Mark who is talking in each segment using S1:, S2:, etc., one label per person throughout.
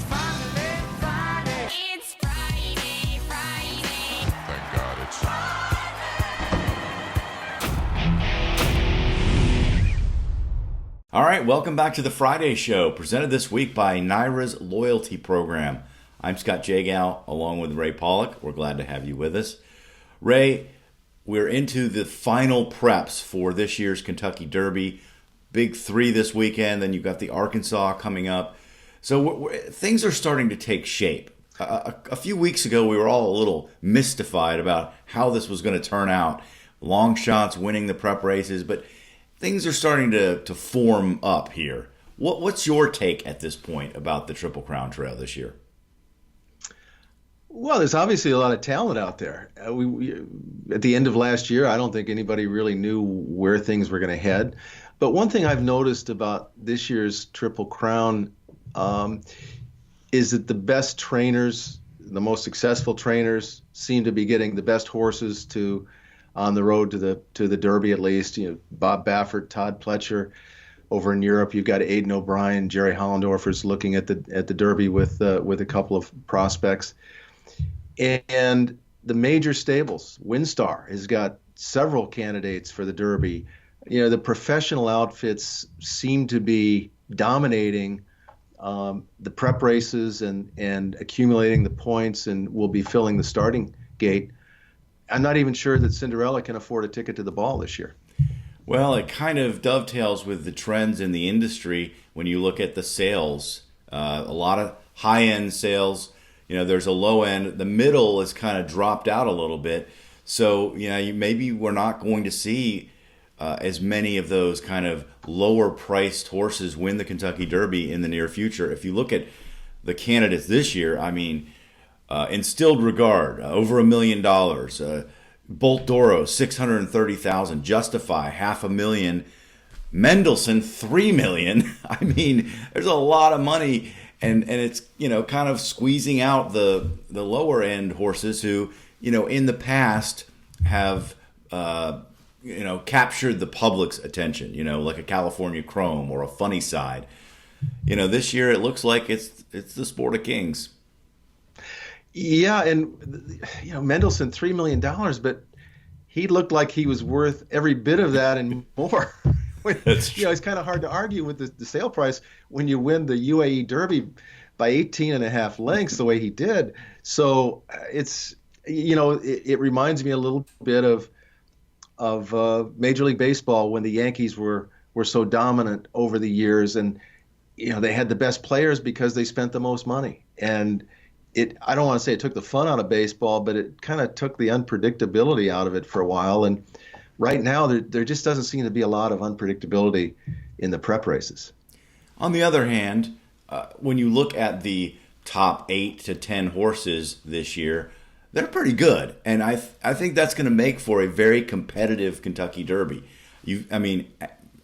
S1: finally Friday. It's Friday, Friday.
S2: Thank God it's
S3: All right, welcome back to the Friday Show, presented this week by NYRA's Loyalty Program. I'm Scott Jagow, along with Ray Paulick. We're glad to have you with us. Ray, we're into the final preps for this year's Kentucky Derby. Big three this weekend, then you've got the Arkansas coming up. So things are starting to take shape. A few weeks ago, we were all a little mystified about how this was going to turn out. Long shots winning the prep races, but things are starting to form up here. What's your take at this point about the Triple Crown Trail this year?
S4: Well, there's obviously a lot of talent out there. We at the end of last year, I don't think anybody really knew where things were going to head. But one thing I've noticed about this year's Triple Crown is that the best trainers, the most successful trainers, seem to be getting the best horses on the road to the Derby at least. You know, Bob Baffert, Todd Pletcher. Over in Europe, you've got Aidan O'Brien, Jerry Hollendorfer's looking at the Derby with a couple of prospects. And the major stables, WinStar has got several candidates for the Derby. You know, the professional outfits seem to be dominating the prep races and accumulating the points and will be filling the starting gate. I'm not even sure that Cinderella can afford a ticket to the ball this year.
S3: Well, it kind of dovetails with the trends in the industry when you look at the sales. A lot of high-end sales. You know, there's a low end. The middle is kind of dropped out a little bit. So, you know, maybe we're not going to see as many of those kind of lower-priced horses win the Kentucky Derby in the near future. If you look at the candidates this year, I mean, Instilled Regard, over $1 million. Bolt Doro, $630,000. Justify, $500,000. Mendelssohn, $3 million. I mean, there's a lot of money. And it's, you know, kind of squeezing out the lower end horses who, you know, in the past have, you know, captured the public's attention, you know, like a California Chrome or a Funny Side. You know, this year it looks like it's the Sport of Kings.
S4: Yeah, and, you know, Mendelssohn, $3 million, but he looked like he was worth every bit of that and more.
S3: That's true.
S4: You know, it's kind of hard to argue with the sale price when you win the UAE Derby by 18 and a half lengths the way he did. So it's, you know, it reminds me a little bit of Major League Baseball when the Yankees were so dominant over the years, and, you know, they had the best players because they spent the most money. And I don't want to say it took the fun out of baseball, but it kind of took the unpredictability out of it for a while. And right now, there just doesn't seem to be a lot of unpredictability in the prep races.
S3: On the other hand, when you look at the top 8 to 10 horses this year, they're pretty good. And I think that's going to make for a very competitive Kentucky Derby. I mean,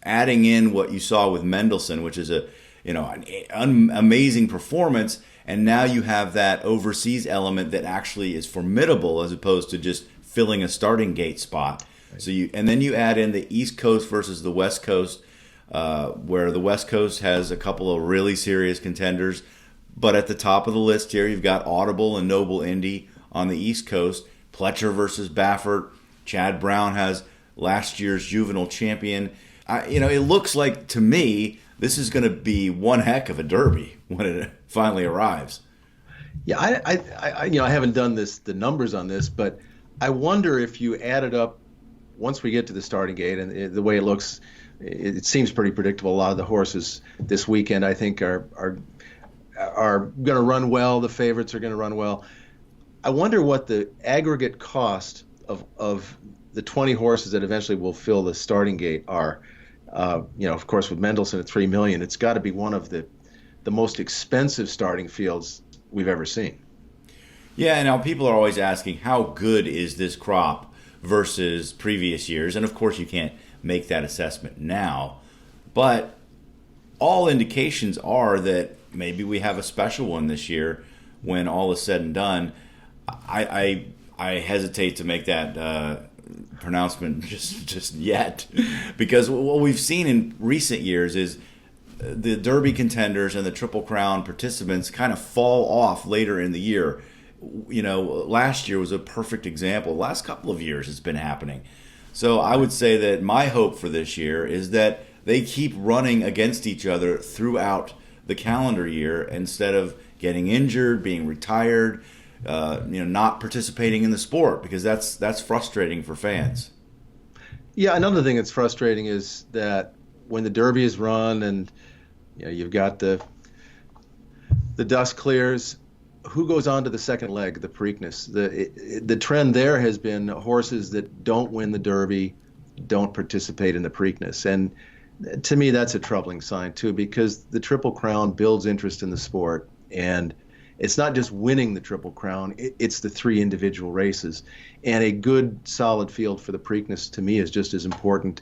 S3: adding in what you saw with Mendelssohn, which is an amazing performance, and now you have that overseas element that actually is formidable as opposed to just filling a starting gate spot. So then you add in the East Coast versus the West Coast, where the West Coast has a couple of really serious contenders. But at the top of the list here, you've got Audible and Noble Indy on the East Coast. Pletcher versus Baffert. Chad Brown has last year's juvenile champion. It looks like, to me, this is going to be one heck of a Derby when it finally arrives.
S4: Yeah, I haven't done the numbers on this, but I wonder if you added up once we get to the starting gate, and the way it looks, it seems pretty predictable. A lot of the horses this weekend, I think, are going to run well. The favorites are going to run well. I wonder what the aggregate cost of the 20 horses that eventually will fill the starting gate are. Of course, with Mendelssohn at $3 million, it's got to be one of the most expensive starting fields we've ever seen.
S3: Yeah, now people are always asking, how good is this crop versus previous years? And of course, you can't make that assessment now. But all indications are that maybe we have a special one this year when all is said and done. I hesitate to make that pronouncement just yet, because what we've seen in recent years is the Derby contenders and the Triple Crown participants kind of fall off later in the year. Last year was a perfect example. The last couple of years it's been happening. So I would say that my hope for this year is that they keep running against each other throughout the calendar year instead of getting injured, being retired, not participating in the sport, because that's frustrating for fans.
S4: Yeah, another thing that's frustrating is that when the Derby is run and you've got the dust clears, who goes on to the second leg, the Preakness? The trend there has been horses that don't win the Derby don't participate in the Preakness, and to me that's a troubling sign too, because the Triple Crown builds interest in the sport, and it's not just winning the Triple Crown, it's the 3 individual races. And a good, solid field for the Preakness, to me, is just as important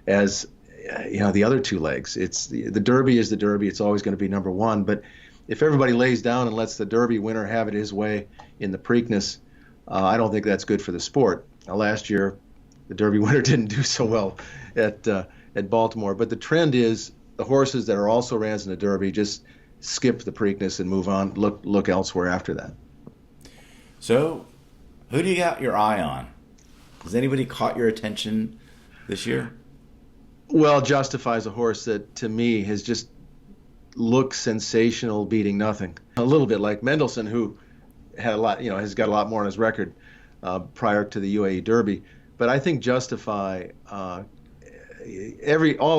S4: as the other 2 legs. The Derby is the Derby. It's always going to be number 1. But if everybody lays down and lets the Derby winner have it his way in the Preakness, I don't think that's good for the sport. Last year, the Derby winner didn't do so well at Baltimore. But the trend is the horses that are also rans in the Derby just skip the Preakness and move on, look elsewhere after that.
S3: So, who do you got your eye on? Has anybody caught your attention this year?
S4: Well, Justifies a horse that, to me, has just looked sensational beating nothing. A little bit like Mendelssohn, who had a lot, has got a lot more on his record prior to the UAE Derby. But I think Justify, all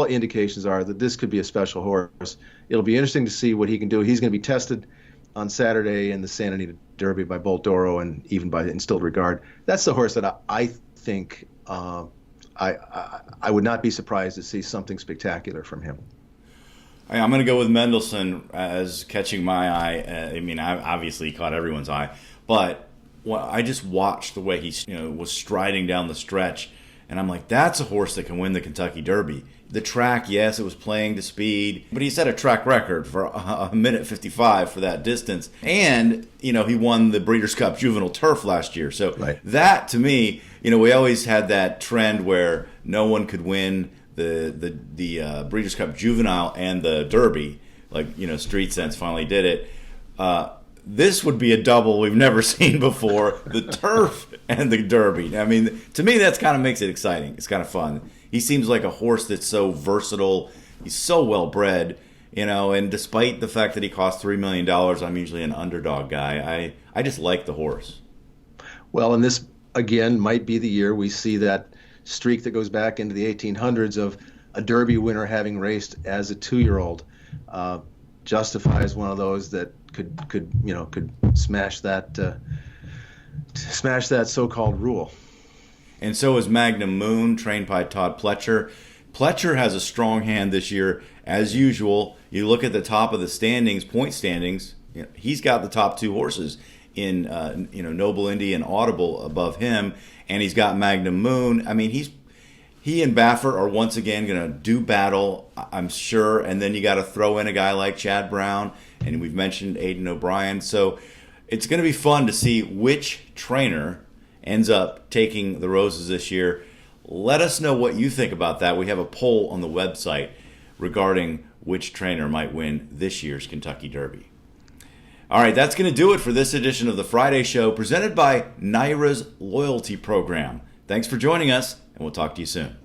S4: indications are that this could be a special horse. It'll be interesting to see what he can do. He's going to be tested on Saturday in the Santa Anita Derby by Bolt Doro and even by Instilled Regard. That's the horse that I think I would not be surprised to see something spectacular from him.
S3: I'm going to go with Mendelssohn as catching my eye. Obviously he caught everyone's eye, but I just watched the way he was striding down the stretch, and I'm like, that's a horse that can win the Kentucky Derby. The track, yes, it was playing to speed, but he set a track record for a minute 55 for that distance. And, he won the Breeders' Cup Juvenile Turf last year. So
S4: right.
S3: That, to me, we always had that trend where no one could win the Breeders' Cup Juvenile and the Derby. Like, Street Sense finally did it. This would be a double we've never seen before, the Turf and the Derby. To me, that kind of makes it exciting. It's kind of fun. He seems like a horse that's so versatile. He's so well bred, and despite the fact that he cost $3 million, I'm usually an underdog guy. I just like the horse.
S4: Well, and this, again, might be the year we see that streak that goes back into the 1800s of a Derby winner having raced as a 2-year-old. Justify is one of those that could smash that so-called rule.
S3: And so is Magnum Moon, trained by Todd Pletcher. Pletcher has a strong hand this year, as usual. You look at the top of the standings, point standings. He's got the top 2 horses in Noble Indy and Audible above him, and he's got Magnum Moon. He and Baffert are once again going to do battle, I'm sure. And then you got to throw in a guy like Chad Brown, and we've mentioned Aidan O'Brien. So it's going to be fun to see which trainer ends up taking the roses this year. Let us know what you think about that. We have a poll on the website regarding which trainer might win this year's Kentucky Derby. All right, that's going to do it for this edition of the Friday Show, presented by NYRA's Loyalty Program. Thanks for joining us, and we'll talk to you soon.